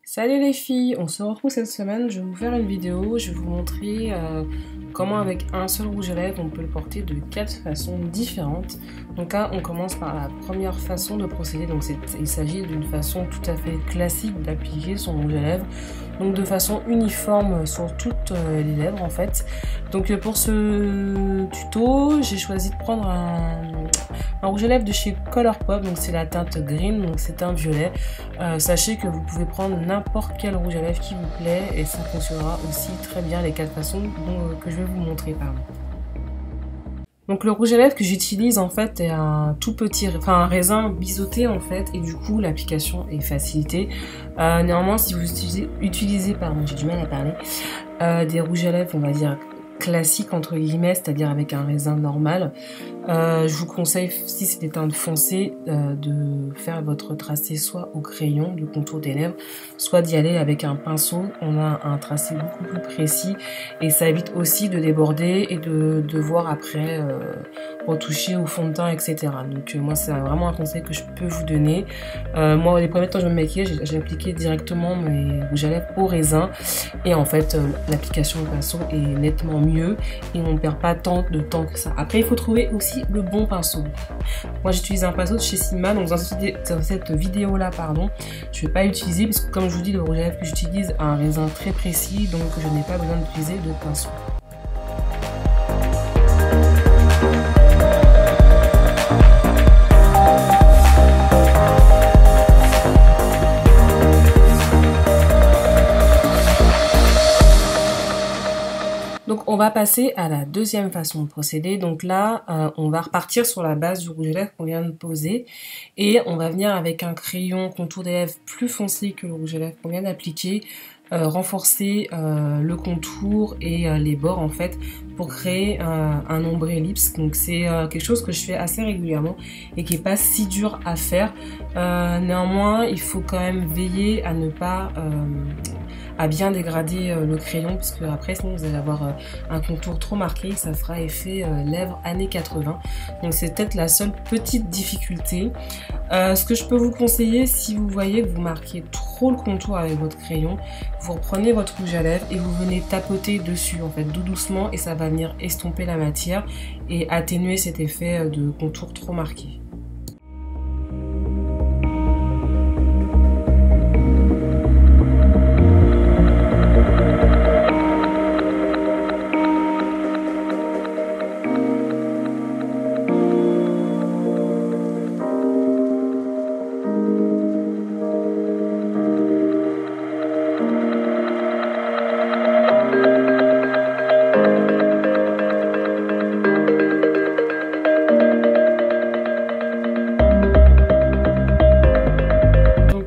Salut les filles, on se retrouve cette semaine, je vais vous faire une vidéo, je vais vous montrer comment avec un seul rouge à lèvres on peut le porter de 4 façons différentes. Donc là on commence par la première façon de procéder, donc il s'agit d'une façon tout à fait classique d'appliquer son rouge à lèvres, donc de façon uniforme sur toutes les lèvres en fait. Donc pour ce tuto j'ai choisi de prendre un rouge à lèvres de chez Colourpop, donc c'est la teinte green, donc c'est un violet. Sachez que vous pouvez prendre n'importe quel rouge à lèvres qui vous plaît et ça fonctionnera aussi très bien les 4 façons que je vais vous montrer. Donc le rouge à lèvres que j'utilise en fait est un tout petit, un raisin biseauté en fait, et du coup l'application est facilitée. Néanmoins si vous utilisez j'ai du mal à parler, des rouges à lèvres on va dire classiques entre guillemets, c'est-à-dire avec un raisin normal, je vous conseille, si c'est des teintes foncées, de faire votre tracé soit au crayon, le contour des lèvres, soit d'y aller avec un pinceau. On a un tracé beaucoup plus précis et ça évite aussi de déborder et de devoir après retoucher au fond de teint, etc. Donc moi c'est vraiment un conseil que je peux vous donner. Moi les premiers temps je me maquillais, j'ai appliqué directement mes rouges à lèvres au raisin et en fait l'application au pinceau est nettement mieux et on ne perd pas tant de temps que ça. Après il faut trouver aussi le bon pinceau. Moi j'utilise un pinceau de chez Sigma, donc dans cette vidéo là je vais pas l'utiliser parce que comme je vous dis le rouge à lèvres que j'utilise a un raisin très précis, donc je n'ai pas besoin d'utiliser de pinceau. Donc on va passer à la deuxième façon de procéder. Donc là, on va repartir sur la base du rouge à lèvres qu'on vient de poser et on va venir avec un crayon contour des lèvres plus foncé que le rouge à lèvres qu'on vient d'appliquer, renforcer le contour et les bords en fait pour créer un ombre ellipse. Donc c'est quelque chose que je fais assez régulièrement et qui est pas si dur à faire. Néanmoins, il faut quand même veiller à ne pas à bien dégrader le crayon parce que après sinon vous allez avoir un contour trop marqué, ça fera effet lèvres années 80. Donc c'est peut-être la seule petite difficulté. Ce que je peux vous conseiller, si vous voyez que vous marquez trop le contour avec votre crayon, vous reprenez votre rouge à lèvres et vous venez tapoter dessus en fait tout doucement et ça va venir estomper la matière et atténuer cet effet de contour trop marqué.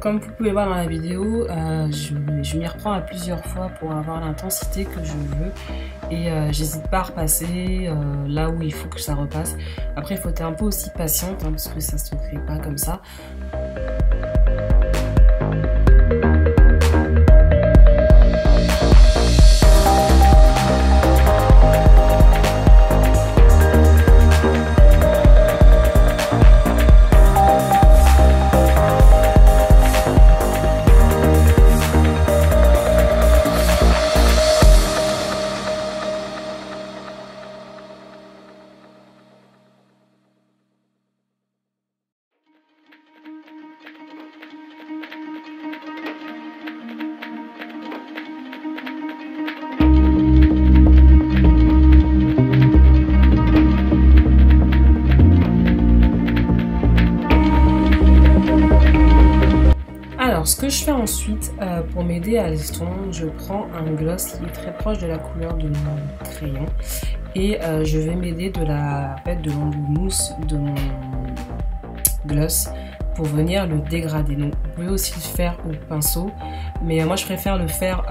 Comme vous pouvez voir dans la vidéo, je m'y reprends à plusieurs fois pour avoir l'intensité que je veux et j'hésite pas à repasser là où il faut que ça repasse. Après il faut être un peu aussi patiente parce que ça se crée pas comme ça. Alors ce que je fais ensuite pour m'aider à l'estompe, je prends un gloss qui est très proche de la couleur de mon crayon et je vais m'aider de l'embout-mousse de mon gloss pour venir le dégrader. Donc vous pouvez aussi le faire au pinceau, mais moi je préfère le faire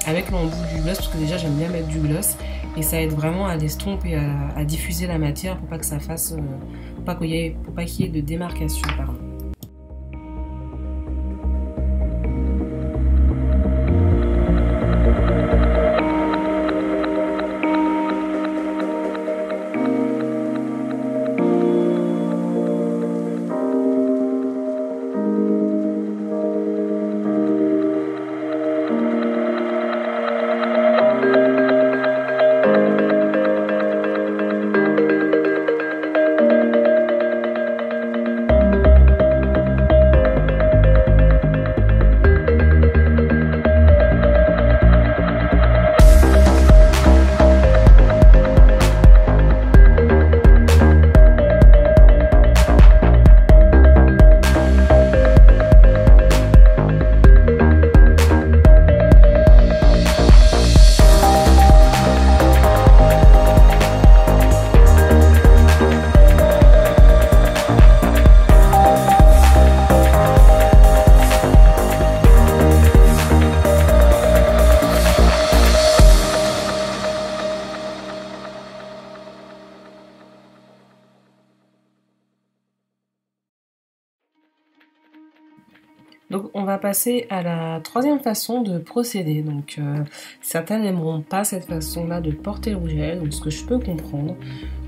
avec l'embout du gloss parce que déjà j'aime bien mettre du gloss et ça aide vraiment à l'estompe et à diffuser la matière pour pas que ça fasse, pour pas qu'il y ait de démarcation pardon. va passer à la troisième façon de procéder. Donc certaines n'aimeront pas cette façon-là de porter le rouge à lèvres, donc ce que je peux comprendre.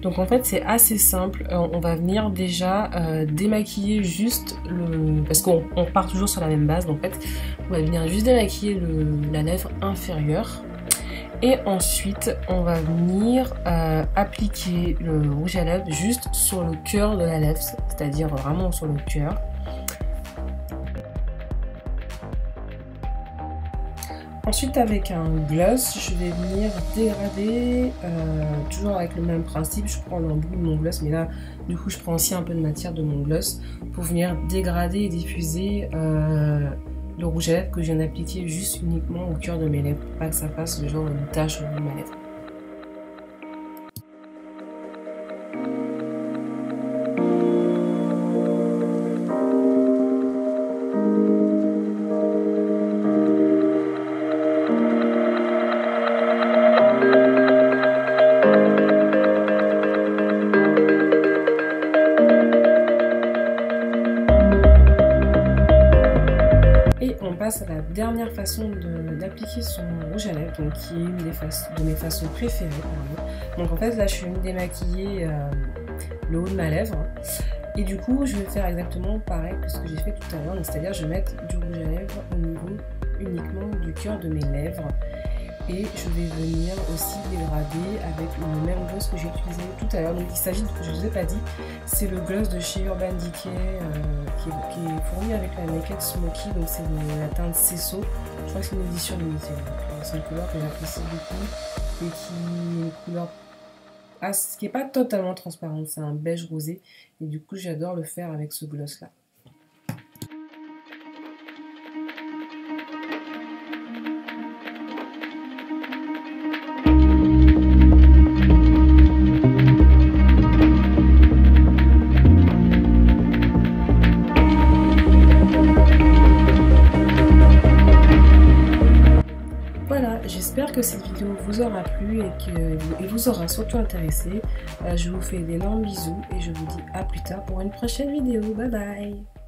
Donc en fait c'est assez simple, on va venir déjà démaquiller juste le... Parce qu'on part toujours sur la même base, donc en fait on va venir juste démaquiller la lèvre inférieure. Et ensuite, on va venir appliquer le rouge à lèvres juste sur le cœur de la lèvre, c'est-à-dire vraiment sur le cœur. Ensuite, avec un gloss, je vais venir dégrader, toujours avec le même principe. Je prends l'embout de mon gloss, mais là, du coup, je prends aussi un peu de matière de mon gloss pour venir dégrader et diffuser le rouge à lèvres que je viens d'appliquer juste uniquement au cœur de mes lèvres, pour pas que ça fasse genre une tache au bout de ma lèvre. À la dernière façon d'appliquer son rouge à lèvres, donc qui est une de mes façons préférées. Donc en fait là je suis venue démaquiller le haut de ma lèvre et du coup je vais faire exactement pareil que ce que j'ai fait tout à l'heure, c'est-à-dire je vais mettre du rouge à lèvres au niveau uniquement du cœur de mes lèvres et je vais venir aussi dégrader avec le même gloss que j'ai utilisé tout à l'heure. Donc il s'agit, je ne vous ai pas dit, c'est le gloss de chez Urban Decay qui est fourni avec la Naked Smoky, donc c'est la teinte Cesso. Je crois que c'est une édition limitée, c'est une couleur que j'apprécie beaucoup et qui est une couleur qui n'est pas totalement transparente, c'est un beige rosé et du coup j'adore le faire avec ce gloss là. J'espère que cette vidéo vous aura plu et qu'elle vous aura surtout intéressé. Je vous fais d'énormes bisous et je vous dis à plus tard pour une prochaine vidéo. Bye bye!